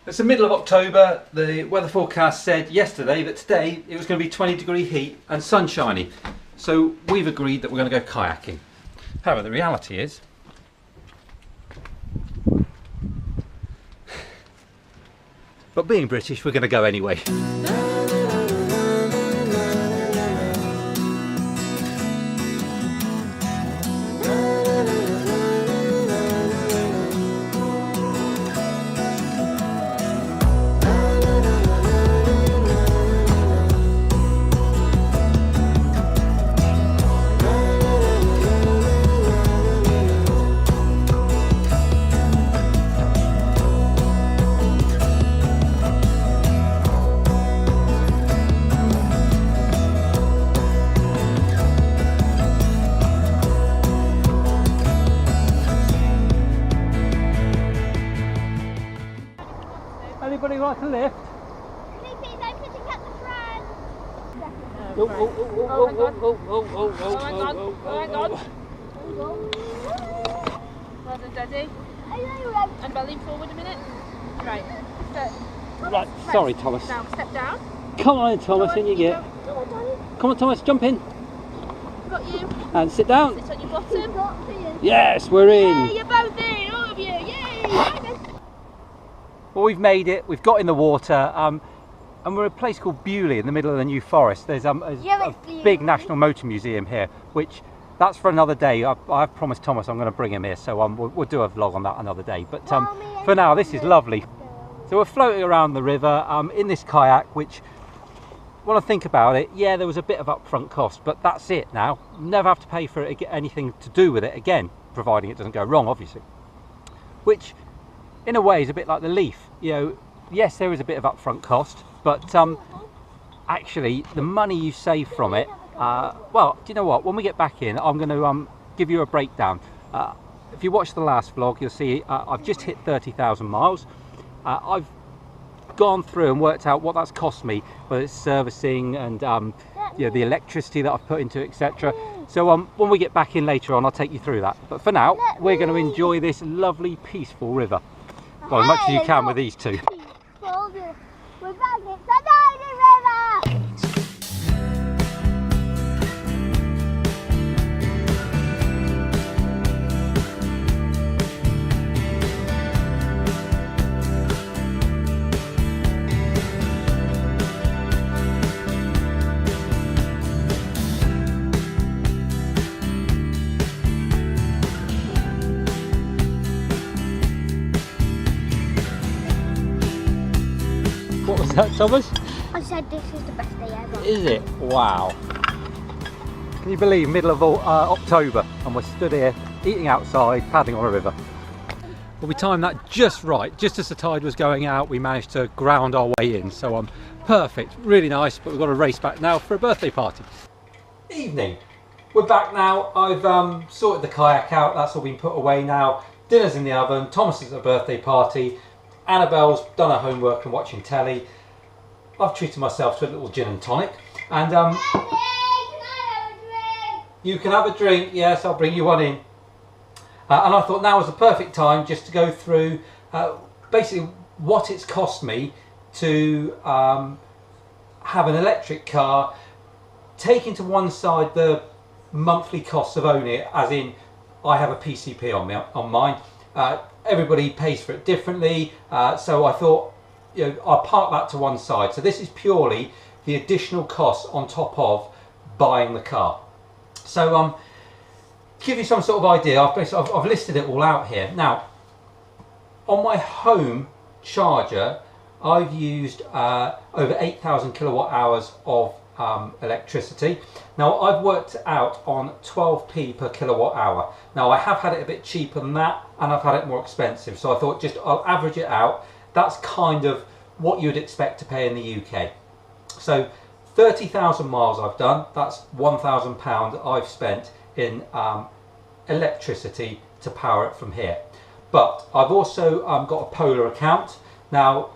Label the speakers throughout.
Speaker 1: It's the middle of October. The weather forecast said yesterday that today it was going to be 20-degree heat and sunshiny. So we've agreed that we're going to go kayaking. However, the reality is but being British, we're going to go anyway. Anybody like a lift?
Speaker 2: Please, I'm sitting at the front.
Speaker 1: Oh,
Speaker 3: hang on. Well done, Daddy. And I'll lean forward a minute. Right.
Speaker 1: Right, sorry Thomas.
Speaker 3: Now step down.
Speaker 1: Come on Thomas, in you get. Come on Thomas, jump in.
Speaker 3: Got you.
Speaker 1: And sit down.
Speaker 3: Sit on your bottom.
Speaker 1: Yes, we're in.
Speaker 3: Hey, you're both in, all of you. Yay!
Speaker 1: Well, we've made it, we've got in the water, and we're at a place called Bewley in the middle of the New Forest. There's a big national motor museum here, which that's for another day. I've promised Thomas I'm going to bring him here, so we'll do a vlog on that another day. But for now, this is lovely. So we're floating around the river in this kayak, which, when I think about it, yeah, there was a bit of upfront cost, but that's it now. Never have to pay for it, anything to do with it again, providing it doesn't go wrong, obviously. Which, in a way, is a bit like the Leaf. You know, yes, there is a bit of upfront cost, but actually the money you save from it, well, do you know what, when we get back in, I'm going to give you a breakdown. If you watch the last vlog, you'll see I've just hit 30,000 miles. I've gone through and worked out what that's cost me, whether it's servicing and you know, the electricity that I've put into it, etc. So when we get back in later on, I'll take you through that. But for now, we're going to enjoy this lovely, peaceful river. Well, as much as you can with these two.
Speaker 2: We're back in the river!
Speaker 1: What was that, Thomas?
Speaker 2: I said this is the best day ever.
Speaker 1: Is it? Wow. Can you believe middle of October and we're stood here eating outside, paddling on a river? Well, we timed that just right. Just as the tide was going out, we managed to ground our way in. So perfect, really nice, but we've got to race back now for a birthday party. Evening. We're back now. I've sorted the kayak out. That's all been put away now. Dinner's in the oven. Thomas is at a birthday party. Annabelle's done her homework and watching telly. I've treated myself to a little gin and tonic. And
Speaker 2: Daddy, can I have a drink?
Speaker 1: you can have a drink. Yes, I'll bring you one in. And I thought now was the perfect time just to go through basically what it's cost me to have an electric car, taking to one side the monthly costs of owning it, as in I have a PCP on mine. Everybody pays for it differently, so I thought, you know, I'll park that to one side. So this is purely the additional costs on top of buying the car. So give you some sort of idea, I've listed it all out here. Now, on my home charger, I've used over 8,000 kilowatt hours of electricity. Now, I've worked out on 12p per kilowatt hour. Now, I have had it a bit cheaper than that, and I've had it more expensive. So I thought I'll average it out. That's kind of what you'd expect to pay in the UK. So 30,000 miles I've done. That's £1,000 I've spent in electricity to power it from here. But I've also got a Polar account. Now,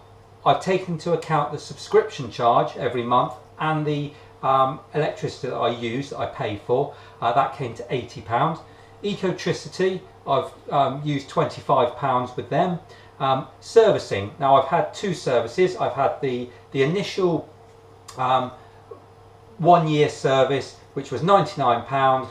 Speaker 1: I've taken into account the subscription charge every month and the electricity that I use, that I pay for. That came to £80. Ecotricity, I've used £25 with them. Servicing. Now I've had 2 services. I've had the initial 1 year service, which was £99.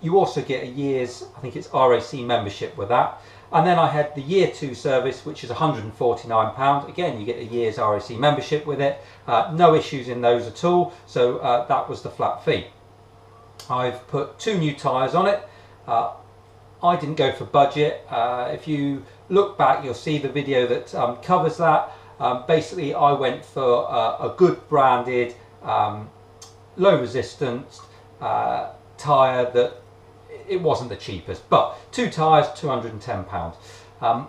Speaker 1: You also get a year's, I think it's RAC membership with that. And then I had the year 2 service, which is £149. Again, you get a year's RAC membership with it. No issues in those at all. So that was the flat fee. I've put 2 new tyres on it. I didn't go for budget. If you look back, you'll see the video that covers that. Basically, I went for a good branded, low resistance tyre that it wasn't the cheapest, but 2 tyres, £210. I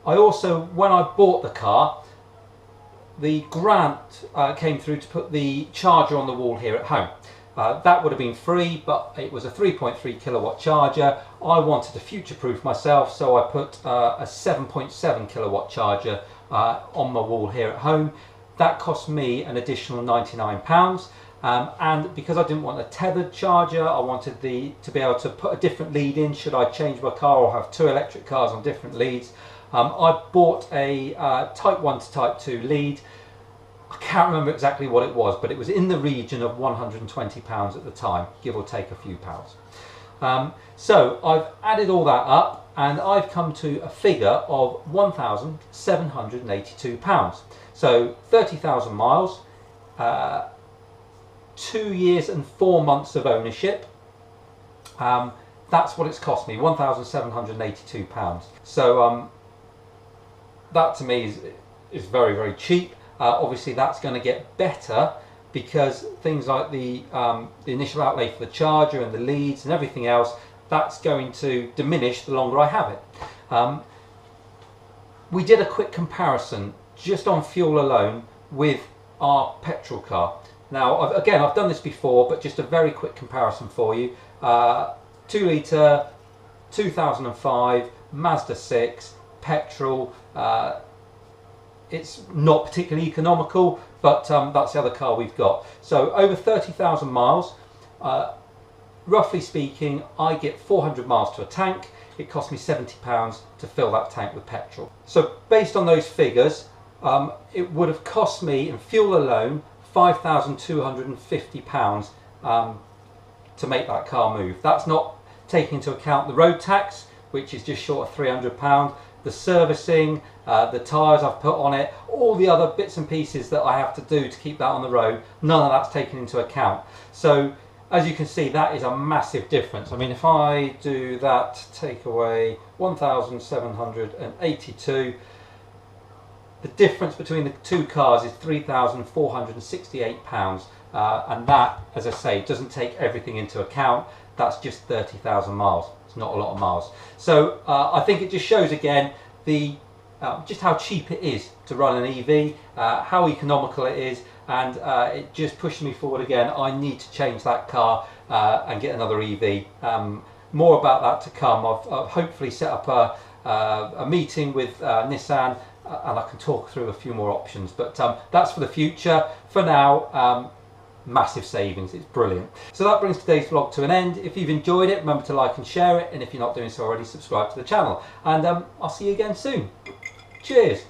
Speaker 1: also, when I bought the car, the grant came through to put the charger on the wall here at home. That would have been free, but it was a 3.3 kilowatt charger. I wanted to future-proof myself, so I put a 7.7 kilowatt charger on my wall here at home. That cost me an additional £99. And because I didn't want a tethered charger, I wanted to be able to put a different lead in should I change my car or have 2 electric cars on different leads. I bought a Type 1 to Type 2 lead. I can't remember exactly what it was, but it was in the region of £120 at the time, give or take a few pounds. So I've added all that up and I've come to a figure of £1,782. So 30,000 miles, 2 years and 4 months of ownership. That's what it's cost me, £1,782. So that to me is very, very cheap. Obviously that's going to get better because things like the initial outlay for the charger and the leads and everything else, that's going to diminish the longer I have it. We did a quick comparison just on fuel alone with our petrol car. Now again, I've done this before, but just a very quick comparison for you. 2 litre 2005 Mazda 6 petrol. It's not particularly economical, but that's the other car we've got. So over 30,000 miles, roughly speaking, I get 400 miles to a tank. It cost me £70 to fill that tank with petrol. So based on those figures, it would have cost me in fuel alone £5,250 to make that car move. That's not taking into account the road tax, which is just short of £300, the servicing, the tyres I've put on it, all the other bits and pieces that I have to do to keep that on the road. None of that's taken into account. So as you can see, that is a massive difference. I mean, if I do that, take away 1,782, the difference between the 2 cars is £3,468, and that, as I say, doesn't take everything into account. That's just 30,000 miles. It's not a lot of miles. So I think it just shows again just how cheap it is to run an EV, how economical it is, and it just pushed me forward again. I need to change that car and get another EV. More about that to come. I've hopefully set up a meeting with Nissan, and I can talk through a few more options, but that's for the future. For now, massive savings. It's brilliant. So that brings today's vlog to an end. If you've enjoyed it, remember to like and share it, and if you're not doing so already, subscribe to the channel, and I'll see you again soon. Cheers.